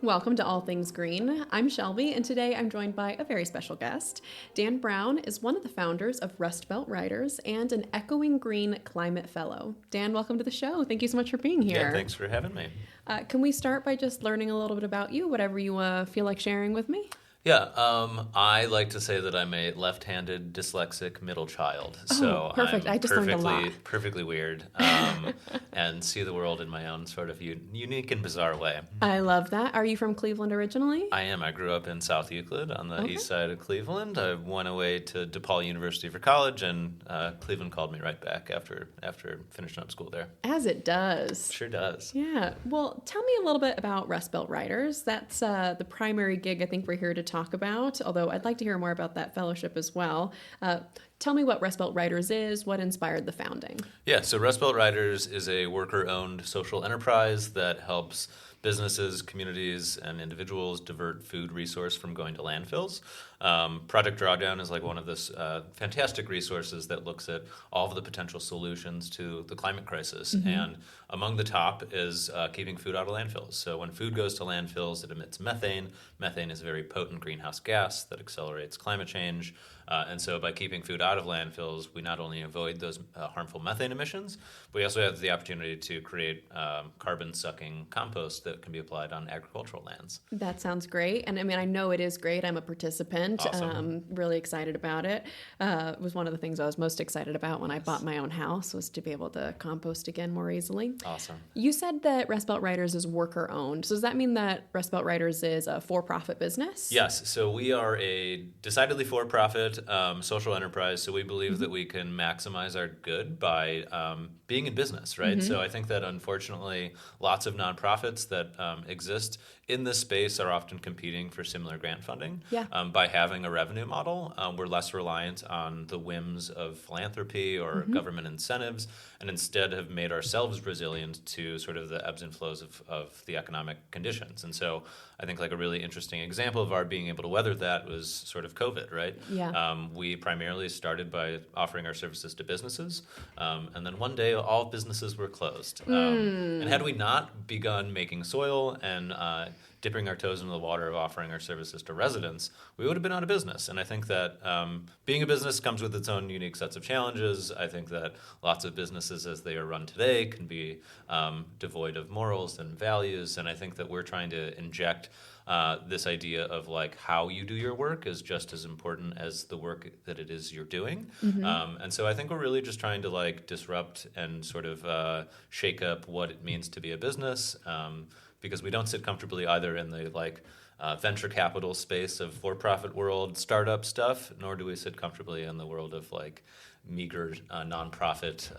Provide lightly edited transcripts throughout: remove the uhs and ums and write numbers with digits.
Welcome to All Things Green. I'm Shelby, and today I'm joined by a very special guest. Dan Brown is one of the founders of Rust Belt Riders and an Echoing Green Climate Fellow. Dan, welcome to the show. Thank you so much for being here. Yeah, thanks for having me. Can we start by just learning a little bit about you, whatever you feel like sharing with me? Yeah, I like to say that I'm a left-handed dyslexic middle child. So perfect. I'm I just learned a lot. perfectly weird and see the world in my own sort of unique and bizarre way. I love that. Are you from Cleveland originally? I am. I grew up in South Euclid on the east side of Cleveland. I went away to DePaul University for college, and Cleveland called me right back after finishing up school there. As it does. Sure does. Yeah. Well, tell me a little bit about Rust Belt Riders. That's the primary gig I think we're here to talk about, although I'd like to hear more about that fellowship as well. Tell me what Rust Belt Riders is, what inspired the founding. Yeah, so Rust Belt Riders is a worker-owned social enterprise that helps businesses, communities, and individuals divert food resource from going to landfills. Project Drawdown is like one of those fantastic resources that looks at all of the potential solutions to the climate crisis. Mm-hmm. And among the top is keeping food out of landfills. So when food goes to landfills, it emits methane. Methane is a very potent greenhouse gas that accelerates climate change. And so by keeping food out of landfills, we not only avoid those harmful methane emissions, but we also have the opportunity to create carbon-sucking compost that can be applied on agricultural lands. That sounds great. And I mean, I know it is great. I'm a participant. Awesome. Really excited about it. It was one of the things I was most excited about when I bought my own house, was to be able to compost again more easily. Awesome. You said that Rust Belt Riders is worker-owned. So does that mean that Rust Belt Riders is a for-profit business? Yes. So we are a decidedly for-profit social enterprise. So we believe that we can maximize our good by being in business, right? Mm-hmm. So I think that unfortunately, lots of nonprofits that exist in this space are often competing for similar grant funding. Yeah. By having a revenue model, we're less reliant on the whims of philanthropy or government incentives, and instead have made ourselves resilient to sort of the ebbs and flows of the economic conditions. And so I think like a really interesting example of our being able to weather that was sort of COVID, right? Yeah. We primarily started by offering our services to businesses, and then one day all businesses were closed. And had we not begun making soil and dipping our toes into the water of offering our services to residents, we would have been out of business. And I think that being a business comes with its own unique sets of challenges. I think that lots of businesses as they are run today can be devoid of morals and values. And I think that we're trying to inject this idea of like how you do your work is just as important as the work that it is you're doing. Mm-hmm. And so I think we're really just trying to like disrupt and sort of shake up what it means to be a business. Because we don't sit comfortably either in the like venture capital space of for-profit world startup stuff, nor do we sit comfortably in the world of like meager nonprofit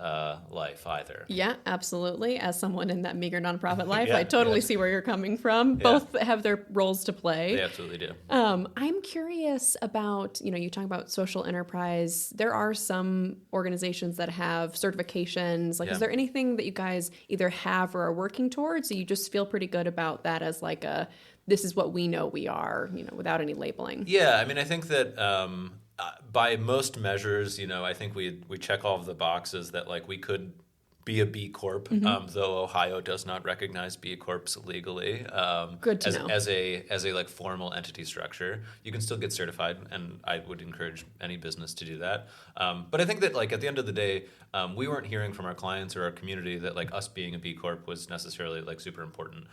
life either. Yeah, absolutely. As someone in that meager nonprofit life, I totally see where you're coming from. Yeah. Both have their roles to play. They absolutely do. I'm curious about, you talk about social enterprise. There are some organizations that have certifications. Like, is there anything that you guys either have or are working towards? So you just feel pretty good about that as like this is what we know we are, without any labeling. Yeah, I mean, I think that by most measures, I think we check all of the boxes that like we could be a B Corp, though Ohio does not recognize B Corps legally. Good to know. As a like formal entity structure, you can still get certified, and I would encourage any business to do that. But I think that like at the end of the day, we weren't hearing from our clients or our community that like us being a B Corp was necessarily like super important.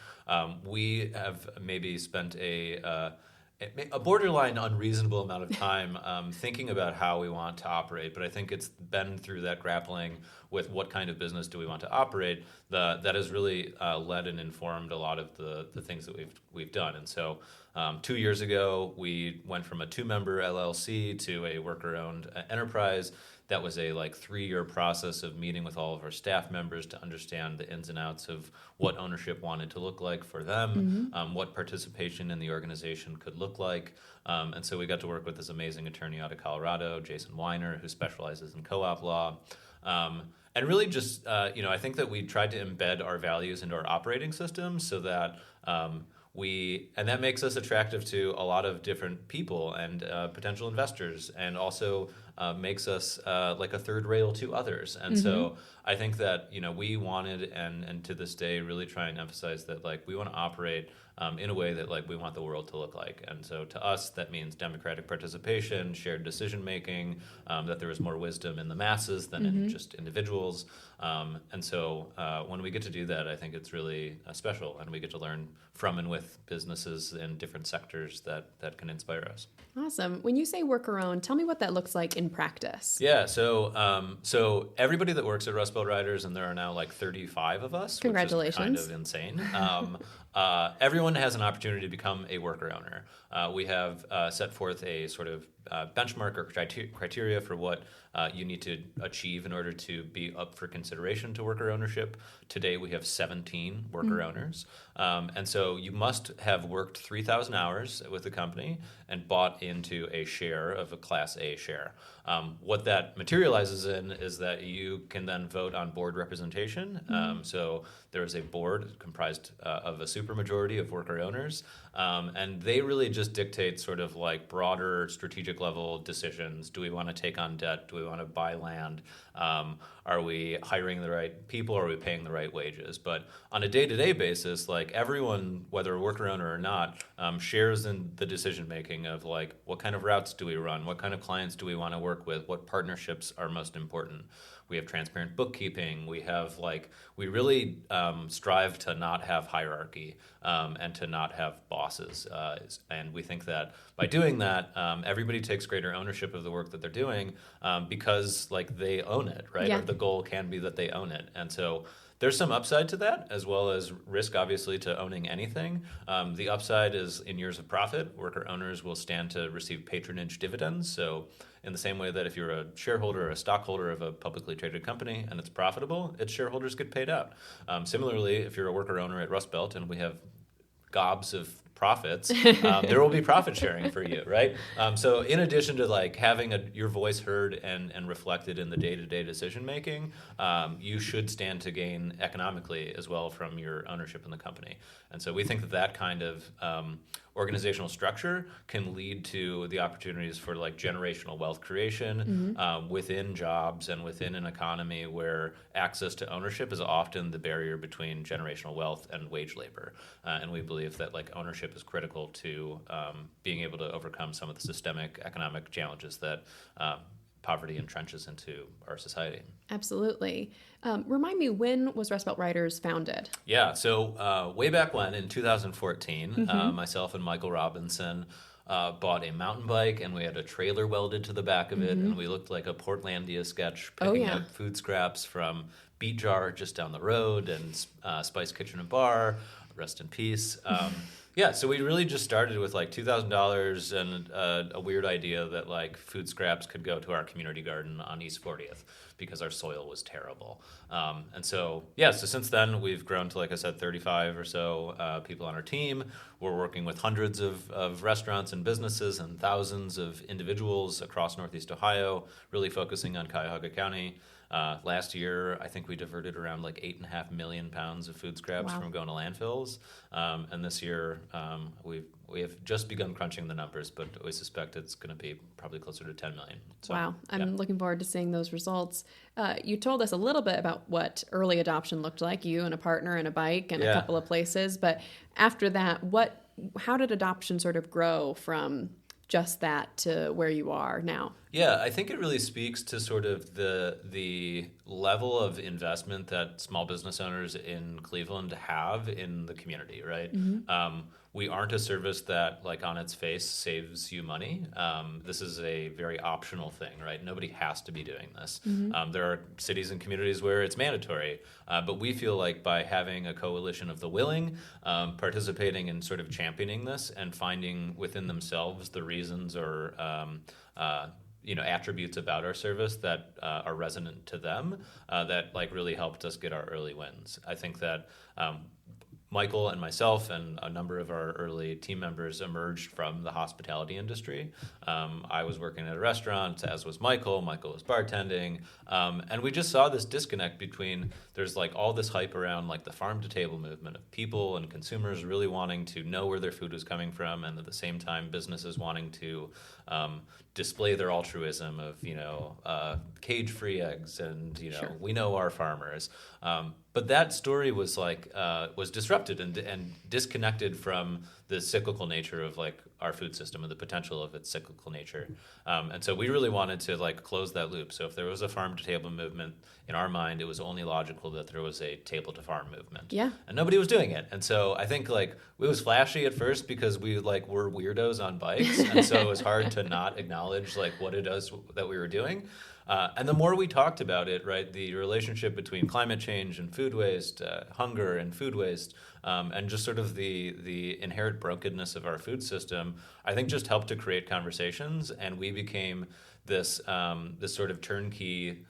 We have maybe spent a borderline unreasonable amount of time thinking about how we want to operate, but I think it's been through that grappling with what kind of business do we want to operate that has really led and informed a lot of the things that we've done. And so 2 years ago, we went from a 2-member LLC to a worker-owned enterprise. That was a 3-year process of meeting with all of our staff members to understand the ins and outs of what ownership wanted to look like for them, what participation in the organization could look like. And so we got to work with this amazing attorney out of Colorado, Jason Weiner, who specializes in co-op law. And really just, I think that we tried to embed our values into our operating system so that and that makes us attractive to a lot of different people and potential investors, and also makes us like a third rail to others. And so I think that, we wanted and to this day really try and emphasize that like we want to operate in a way that like we want the world to look like. And so to us, that means democratic participation, shared decision making, that there is more wisdom in the masses than in just individuals. And so when we get to do that, I think it's really special, and we get to learn from and with businesses in different sectors that can inspire us. Awesome. When you say work your own, tell me what that looks like in practice. Yeah, so everybody that works at Rust Belt Riders, and there are now like 35 of us, congratulations, which is kind of insane. Everyone has an opportunity to become a worker owner. We have set forth a sort of benchmark or criteria for what you need to achieve in order to be up for consideration to worker ownership. Today we have 17 worker owners. And so you must have worked 3,000 hours with the company and bought into a share of a Class A share. What that materializes in is that you can then vote on board representation. So there is a board comprised of a supermajority of worker owners, and they really just dictate sort of like broader strategic level decisions. Do we want to take on debt? Do we want to buy land? Are we hiring the right people? Are we paying the right wages? But on a day-to-day basis, like everyone, whether a worker owner or not, shares in the decision making of like what kind of routes do we run? What kind of clients do we want to work with? What partnerships are most important? We have transparent bookkeeping. We have we really strive to not have hierarchy and to not have bosses. And we think that by doing that, everybody takes greater ownership of the work that they're doing because like they own it, right? Yeah. Or the goal can be that they own it. And so there's some upside to that, as well as risk, obviously, to owning anything. The upside is in years of profit, worker owners will stand to receive patronage dividends. So in the same way that if you're a shareholder or a stockholder of a publicly traded company and it's profitable, its shareholders get paid out. Similarly, if you're a worker owner at Rust Belt and we have gobs of profits, there will be profit sharing for you, right? So in addition to like having your voice heard and reflected in the day-to-day decision making, you should stand to gain economically as well from your ownership in the company. And so we think that kind of organizational structure can lead to the opportunities for like generational wealth creation within jobs and within an economy where access to ownership is often the barrier between generational wealth and wage labor. And we believe that like ownership is critical to being able to overcome some of the systemic economic challenges that poverty entrenches into our society. Absolutely. Remind me, when was Rust Belt Riders founded? Yeah, so way back when, in 2014, myself and Michael Robinson bought a mountain bike, and we had a trailer welded to the back of it, and we looked like a Portlandia sketch, picking out food scraps from Beet Jar just down the road, and Spice Kitchen and Bar, rest in peace. Yeah, so we really just started with like $2,000 and a weird idea that like food scraps could go to our community garden on East 40th because our soil was terrible. And so, yeah, so since then we've grown to, like I said, 35 or so people on our team. We're working with hundreds of restaurants and businesses and thousands of individuals across Northeast Ohio, really focusing on Cuyahoga County. Last year, I think we diverted around like 8.5 million pounds of food scraps from going to landfills. And this year, we have just begun crunching the numbers, but we suspect it's going to be probably closer to 10 million. So, wow. I'm looking forward to seeing those results. You told us a little bit about what early adoption looked like, you and a partner and a bike and a couple of places. But after that, how did adoption sort of grow from just that to where you are now? Yeah, I think it really speaks to sort of the level of investment that small business owners in Cleveland have in the community, right? We aren't a service that, like, on its face saves you money. This is a very optional thing, right? Nobody has to be doing this. There are cities and communities where it's mandatory, but we feel like by having a coalition of the willing, participating in sort of championing this and finding within themselves the reasons or attributes about our service that are resonant to them, that like really helped us get our early wins. I think that Michael and myself and a number of our early team members emerged from the hospitality industry. I was working at a restaurant, as was Michael. Michael was bartending. And we just saw this disconnect between, there's like all this hype around like the farm to table movement of people and consumers really wanting to know where their food was coming from, and at the same time businesses wanting to display their altruism of, cage-free eggs and, Sure. we know our farmers. But that story was was disrupted and disconnected from the cyclical nature of like our food system and the potential of its cyclical nature. And so we really wanted to like close that loop. So if there was a farm to table movement, in our mind, it was only logical that there was a table to farm movement. Yeah. And nobody was doing it. And so I think like it was flashy at first because we like were weirdos on bikes. And so it was hard to not acknowledge like what it is that we were doing. And the more we talked about it, right, the relationship between climate change and food waste, hunger and food waste, and just sort of the inherent brokenness of our food system, I think just helped to create conversations. And we became this sort of turnkey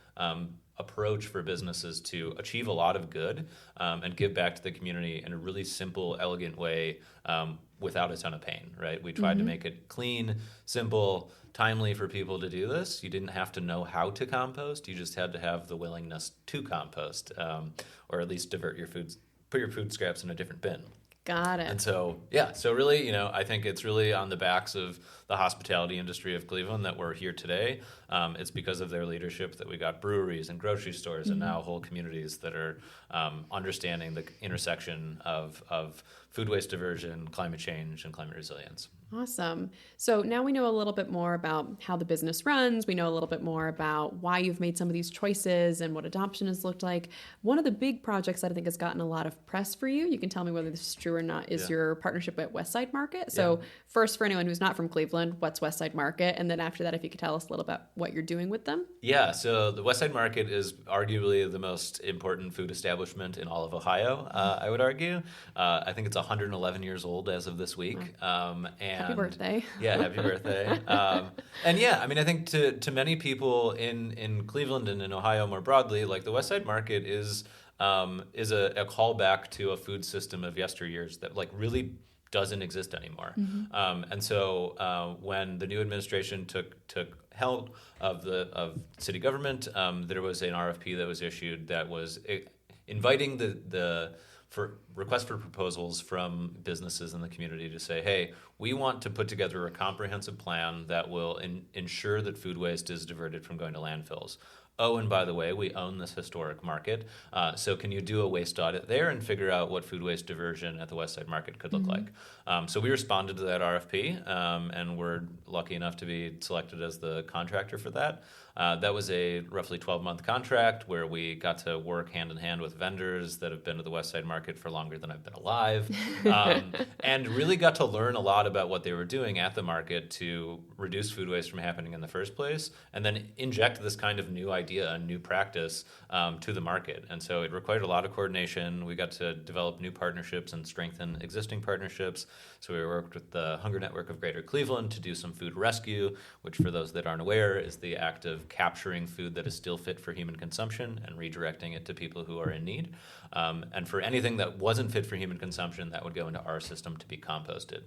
approach for businesses to achieve a lot of good and give back to the community in a really simple, elegant way without a ton of pain, right? We tried to make it clean, simple, timely for people to do this. You didn't have to know how to compost. You just had to have the willingness to compost, or at least put your food scraps in a different bin. Got it. And so, yeah, so really, I think it's really on the backs of the hospitality industry of Cleveland that we're here today. It's because of their leadership that we got breweries and grocery stores and now whole communities that are understanding the intersection of food waste diversion, climate change, and climate resilience. Awesome. So now we know a little bit more about how the business runs. We know a little bit more about why you've made some of these choices and what adoption has looked like. One of the big projects that I think has gotten a lot of press for you, you can tell me whether this is true or not, is your partnership at Westside Market. So first, for anyone who's not from Cleveland, what's Westside Market? And then after that, if you could tell us a little about what you're doing with them. Yeah, so the Westside Market is arguably the most important food establishment in all of Ohio, I would argue. I think it's 111 years old as of this week. Wow. Happy birthday. Yeah, happy birthday. And yeah, I mean, I think to many people in Cleveland and in Ohio more broadly, like the Westside Market is a callback to a food system of yesteryears that like really doesn't exist anymore. And so when the new administration took help of city government, there was an RFP that was issued that was inviting the request for proposals from businesses in the community to say, hey, we want to put together a comprehensive plan that will ensure that food waste is diverted from going to landfills. Oh, and by the way, we own this historic market. So can you do a waste audit there and figure out what food waste diversion at the Westside Market could look like? So we responded to that RFP, and we're lucky enough to be selected as the contractor for that. That was a roughly 12-month contract where we got to work hand in hand with vendors that have been to the Westside Market for longer than I've been alive, and really got to learn a lot about what they were doing at the market to reduce food waste from happening in the first place, and then inject this kind of new idea and new practice to the market. And so it required a lot of coordination. We got to develop new partnerships and strengthen existing partnerships. So we worked with the Hunger Network of Greater Cleveland to do some food rescue, which for those that aren't aware is the act of capturing food that is still fit for human consumption and redirecting it to people who are in need. And for anything that wasn't fit for human consumption, that would go into our system to be composted.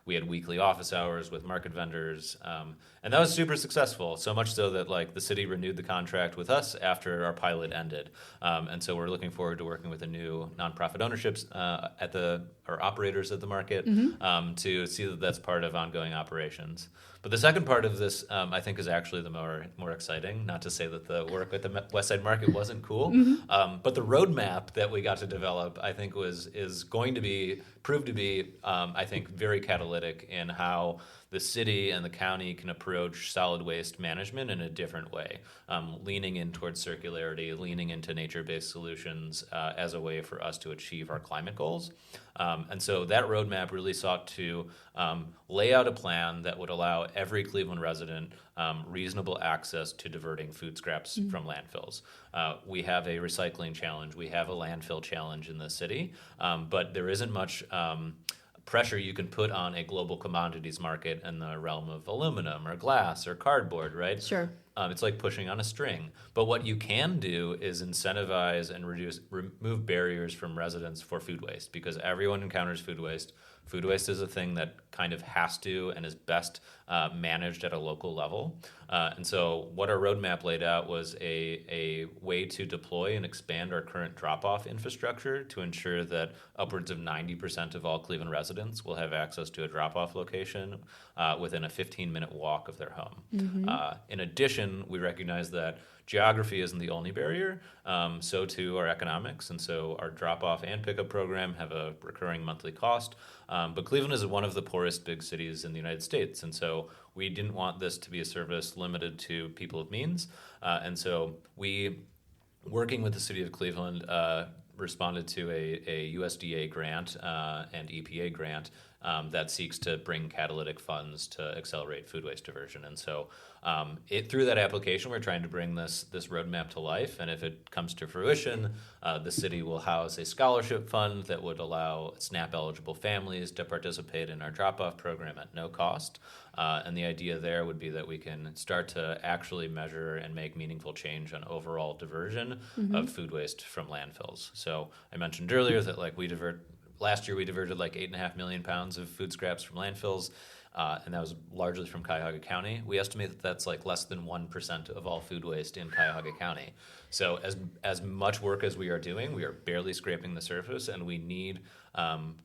We had weekly office hours with market vendors, and that was super successful, so much so that like the city renewed the contract with us after our pilot ended. And so we're looking forward to working with the new nonprofit ownerships or operators at the market to see that that's part of ongoing operations. But the second part of this, I think, is actually the more exciting. Not to say that the work at the Westside Market wasn't cool, but the roadmap that we got to develop, I think, is going to prove to be, I think, very catalytic in how the city and the county can approach solid waste management in a different way, leaning in towards circularity, leaning into nature-based solutions as a way for us to achieve our climate goals. And so that roadmap really sought to lay out a plan that would allow every Cleveland resident reasonable access to diverting food scraps from landfills. We have a recycling challenge. We have a landfill challenge in the city, but there isn't much pressure you can put on a global commodities market in the realm of aluminum or glass or cardboard, right? Sure. It's like pushing on a string. But what you can do is incentivize and remove barriers from residents for food waste, because everyone encounters food waste. Food waste is a thing that kind of has to and is best managed at a local level. And so what our roadmap laid out was a way to deploy and expand our current drop-off infrastructure to ensure that upwards of 90% of all Cleveland residents will have access to a drop-off location within a 15-minute walk of their home. In addition, we recognize that geography isn't the only barrier, so too are economics, and so our drop-off and pickup program have a recurring monthly cost. But Cleveland is one of the poorest big cities in the United States, and so we didn't want this to be a service limited to people of means. And so we, working with the city of Cleveland, responded to a USDA grant and EPA grant that seeks to bring catalytic funds to accelerate food waste diversion. And so through that application, we're trying to bring this roadmap to life. And if it comes to fruition, the city will house a scholarship fund that would allow SNAP-eligible families to participate in our drop-off program at no cost. And the idea there would be that we can start to actually measure and make meaningful change on overall diversion of food waste from landfills. So I mentioned earlier that last year we diverted like 8.5 million pounds of food scraps from landfills, and that was largely from Cuyahoga County. We estimate that that's like less than 1% of all food waste in Cuyahoga County. So as much work as we are doing, we are barely scraping the surface, and we need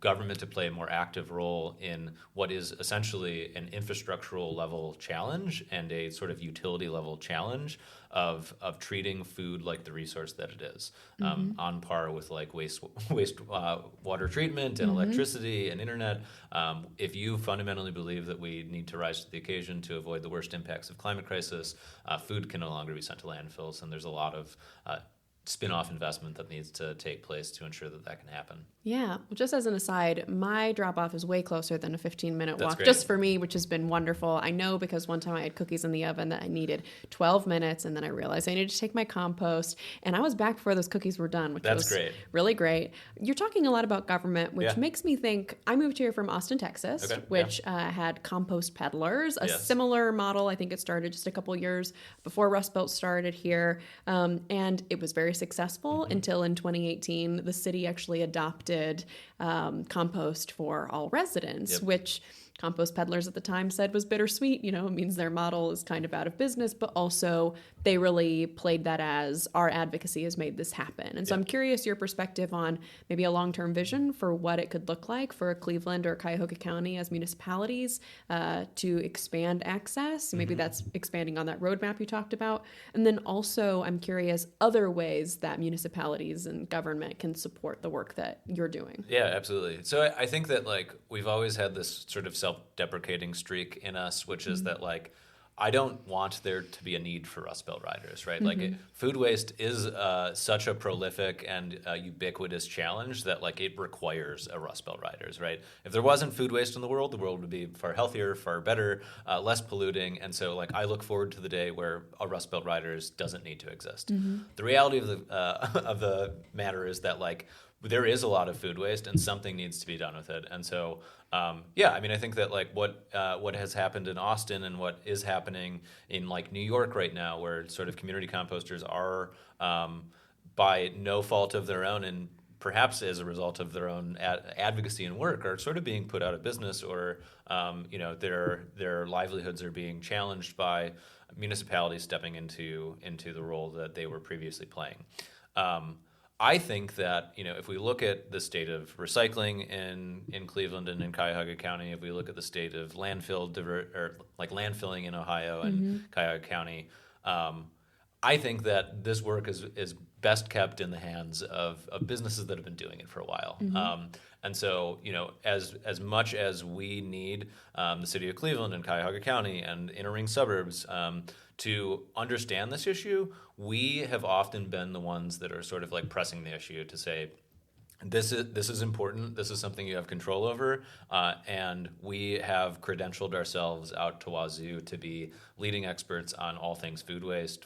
government to play a more active role in what is essentially an infrastructural level challenge and a sort of utility level challenge of treating food like the resource that it is, on par with like waste water treatment and electricity and internet. If you fundamentally believe that we need to rise to the occasion to avoid the worst impacts of climate crisis, food can no longer be sent to landfills, and there's a lot of spin-off investment that needs to take place to ensure that that can happen. Yeah. Well, just as an aside, my drop-off is way closer than a 15-minute walk, great. just for me, which has been wonderful. I know because one time I had cookies in the oven that I needed 12 minutes, and then I realized I needed to take my compost, and I was back before those cookies were done, which was great. Really great. You're talking a lot about government, which makes me think, I moved here from Austin, Texas, which had compost peddlers, a similar model. I think it started just a couple years before Rust Belt started here, and it was very successful until in 2018, the city actually adopted compost for all residents, which compost peddlers at the time said was bittersweet. You know, it means their model is kind of out of business, but also they really played that as our advocacy has made this happen. And so I'm curious your perspective on maybe a long-term vision for what it could look like for Cleveland or Cuyahoga County as municipalities to expand access. Maybe that's expanding on that roadmap you talked about. And then also I'm curious other ways that municipalities and government can support the work that you're doing. Yeah, absolutely. So I think that like we've always had this sort of self-deprecating streak in us, which is that like I don't want there to be a need for Rust Belt riders, right? Like food waste is such a prolific and ubiquitous challenge that like it requires a Rust Belt riders, right? If there wasn't food waste in the world would be far healthier, far better, less polluting. And so like I look forward to the day where a Rust Belt riders doesn't need to exist. The reality of the matter is that like there is a lot of food waste and something needs to be done with it. And so I mean, I think that like what has happened in Austin and what is happening in like New York right now, where sort of community composters are by no fault of their own and perhaps as a result of their own advocacy and work are sort of being put out of business, or their livelihoods are being challenged by municipalities stepping into the role that they were previously playing. I think that, if we look at the state of recycling in Cleveland and in Cuyahoga County, if we look at the state of landfilling in Ohio and Cuyahoga County, I think that this work is best kept in the hands of businesses that have been doing it for a while. And so, as much as we need the city of Cleveland and Cuyahoga County and inner ring suburbs to understand this issue, we have often been the ones that are sort of like pressing the issue to say, this is important. This is something you have control over, and we have credentialed ourselves out to wazoo to be leading experts on all things food waste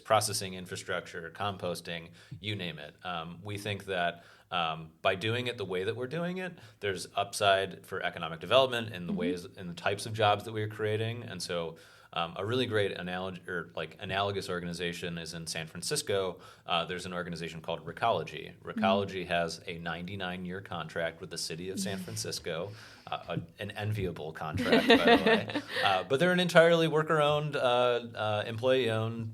processing infrastructure, composting, you name it. We think that by doing it the way that we're doing it, there's upside for economic development in the ways and the types of jobs that we're creating, and so A really great analogous organization is in San Francisco. There's an organization called Recology. Recology has a 99-year contract with the city of San Francisco, an enviable contract, by the way. But they're an entirely worker-owned, employee-owned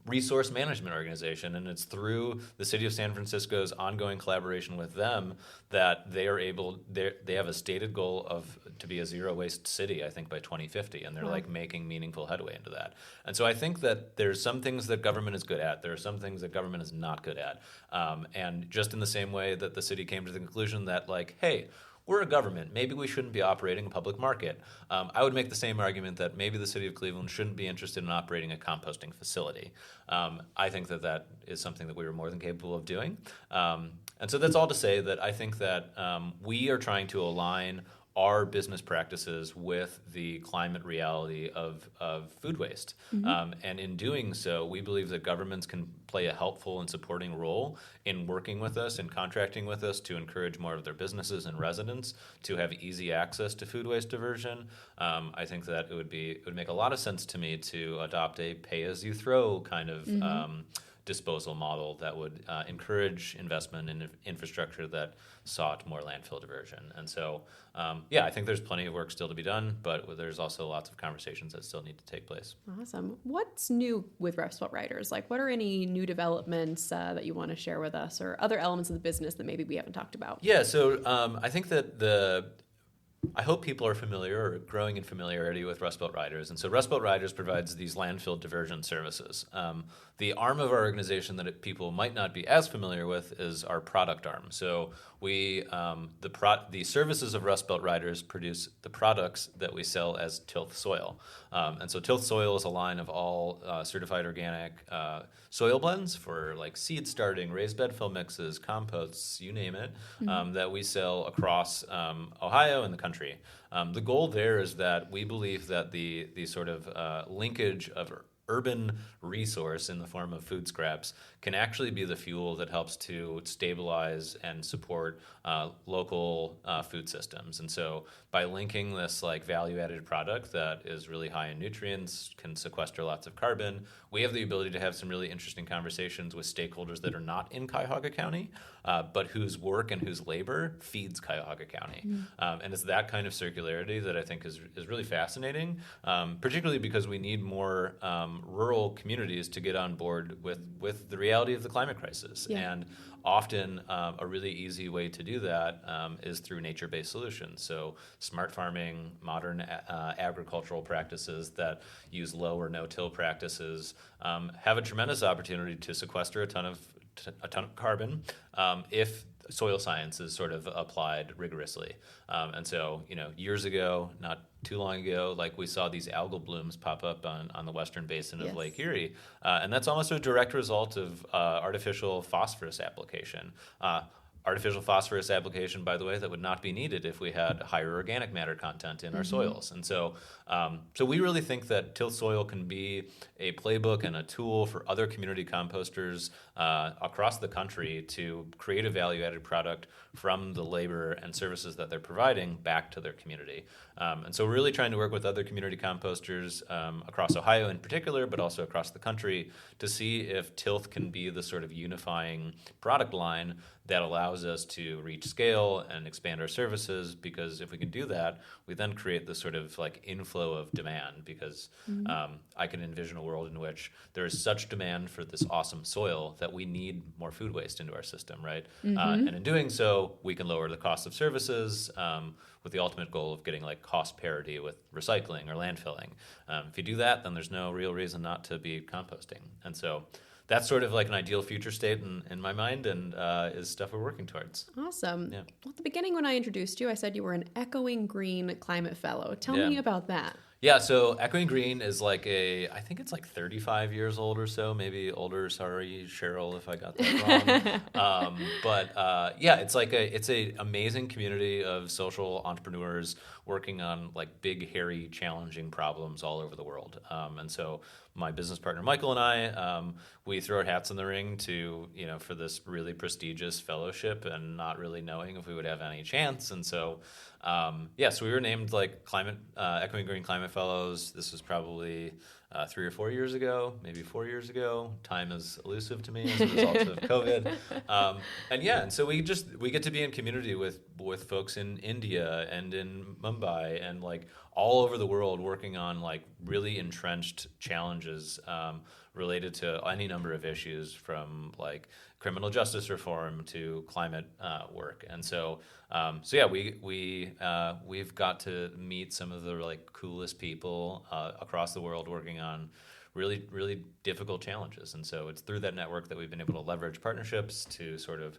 resource management organization, and it's through the city of San Francisco's ongoing collaboration with them that they have a stated goal to be a zero waste city, I think, by 2050, and they're like making meaningful headway into that. And so I think that there's some things that government is good at, there are some things that government is not good at, and just in the same way that the city came to the conclusion that, like, hey, we're a government. Maybe we shouldn't be operating a public market. I would make the same argument that maybe the city of Cleveland shouldn't be interested in operating a composting facility. I think that is something that we are more than capable of doing. And so that's all to say that I think that we are trying to align our business practices with the climate reality of food waste. And in doing so, we believe that governments can play a helpful and supporting role in working with us and contracting with us to encourage more of their businesses and residents to have easy access to food waste diversion. I think that it would make a lot of sense to me to adopt a pay-as-you-throw kind of disposal model that would encourage investment in infrastructure that sought more landfill diversion. And so, I think there's plenty of work still to be done, but there's also lots of conversations that still need to take place. Awesome. What's new with Rust Belt Riders? Like, what are any new developments that you want to share with us, or other elements of the business that maybe we haven't talked about? Yeah, so I think that I hope people are familiar or growing in familiarity with Rust Belt Riders. And so Rust Belt Riders provides these landfill diversion services. The arm of our organization that people might not be as familiar with is our product arm. So we, the services of Rust Belt Riders produce the products that we sell as Tilth Soil. And so Tilth Soil is a line of all certified organic soil blends for like seed starting, raised bed fill mixes, composts, you name it, that we sell across Ohio and the country. The goal there is that we believe that the sort of linkage of urban resource in the form of food scraps can actually be the fuel that helps to stabilize and support local food systems. And so by linking this like value-added product that is really high in nutrients, can sequester lots of carbon, we have the ability to have some really interesting conversations with stakeholders that are not in Cuyahoga County, but whose work and whose labor feeds Cuyahoga County. And it's that kind of circularity that I think is really fascinating, particularly because we need more rural communities to get on board with the reality of the climate crisis. Yeah. And often a really easy way to do that is through nature-based solutions. So smart farming, modern agricultural practices that use low or no-till practices have a tremendous opportunity to sequester a ton of carbon if soil science is sort of applied rigorously. And so, years ago, not too long ago, like we saw these algal blooms pop up on the western basin of Lake Erie. And that's almost a direct result of artificial phosphorus application. Artificial phosphorus application, by the way, that would not be needed if we had higher organic matter content in our soils. And so we really think that Tilth Soil can be a playbook and a tool for other community composters across the country to create a value-added product from the labor and services that they're providing back to their community. And so we're really trying to work with other community composters across Ohio in particular, but also across the country to see if Tilth can be the sort of unifying product line that allows us to reach scale and expand our services, because if we can do that, we then create this sort of like inflow of demand, because I can envision a world in which there is such demand for this awesome soil that we need more food waste into our system, right? And in doing so, we can lower the cost of services with the ultimate goal of getting like cost parity with recycling or landfilling. If you do that, then there's no real reason not to be composting. And so that's sort of like an ideal future state in my mind, and is stuff we're working towards. Awesome. Yeah. Well, at the beginning when I introduced you, I said you were an Echoing Green Climate Fellow. Tell me about that. Yeah, so Echoing Green is like I think it's like 35 years old or so, maybe older. Sorry, Cheryl, if I got that wrong. It's like it's a amazing community of social entrepreneurs working on like big, hairy, challenging problems all over the world. And so my business partner Michael and I, we threw our hats in the ring to for this really prestigious fellowship, and not really knowing if we would have any chance. And so so we were named like Echoing Green Climate my fellows. This was probably 3 or 4 years ago, maybe 4 years ago. Time is elusive to me as a result of COVID. And so we get to be in community with folks in India and in Mumbai and like all over the world working on like really entrenched challenges related to any number of issues, from like criminal justice reform to climate work. And so we've got to meet some of the like coolest people across the world working on really, really difficult challenges. And so it's through that network that we've been able to leverage partnerships to sort of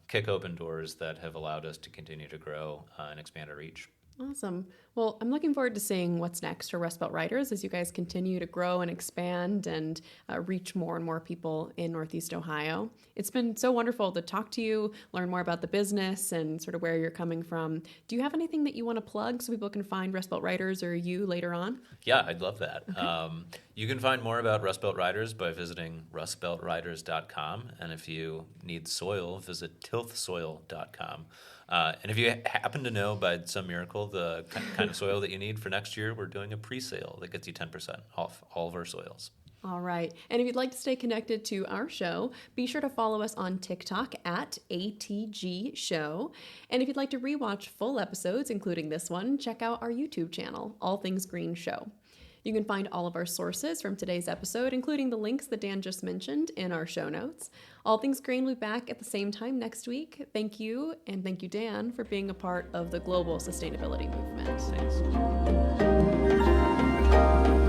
kick open doors that have allowed us to continue to grow and expand our reach. Awesome. Well, I'm looking forward to seeing what's next for Rust Belt Riders as you guys continue to grow and expand and reach more and more people in Northeast Ohio. It's been so wonderful to talk to you, learn more about the business and sort of where you're coming from. Do you have anything that you want to plug so people can find Rust Belt Riders or you later on? Yeah, I'd love that. Okay. You can find more about Rust Belt Riders by visiting rustbeltriders.com. And if you need soil, visit tilthsoil.com. And if you happen to know by some miracle the kind of soil that you need for next year, we're doing a pre-sale that gets you 10% off all of our soils. All right. And if you'd like to stay connected to our show, be sure to follow us on TikTok at ATG Show. And if you'd like to rewatch full episodes, including this one, check out our YouTube channel, All Things Green Show. You can find all of our sources from today's episode, including the links that Dan just mentioned, in our show notes. All Things Green will be back at the same time next week. Thank you, and thank you, Dan, for being a part of the global sustainability movement. Thanks.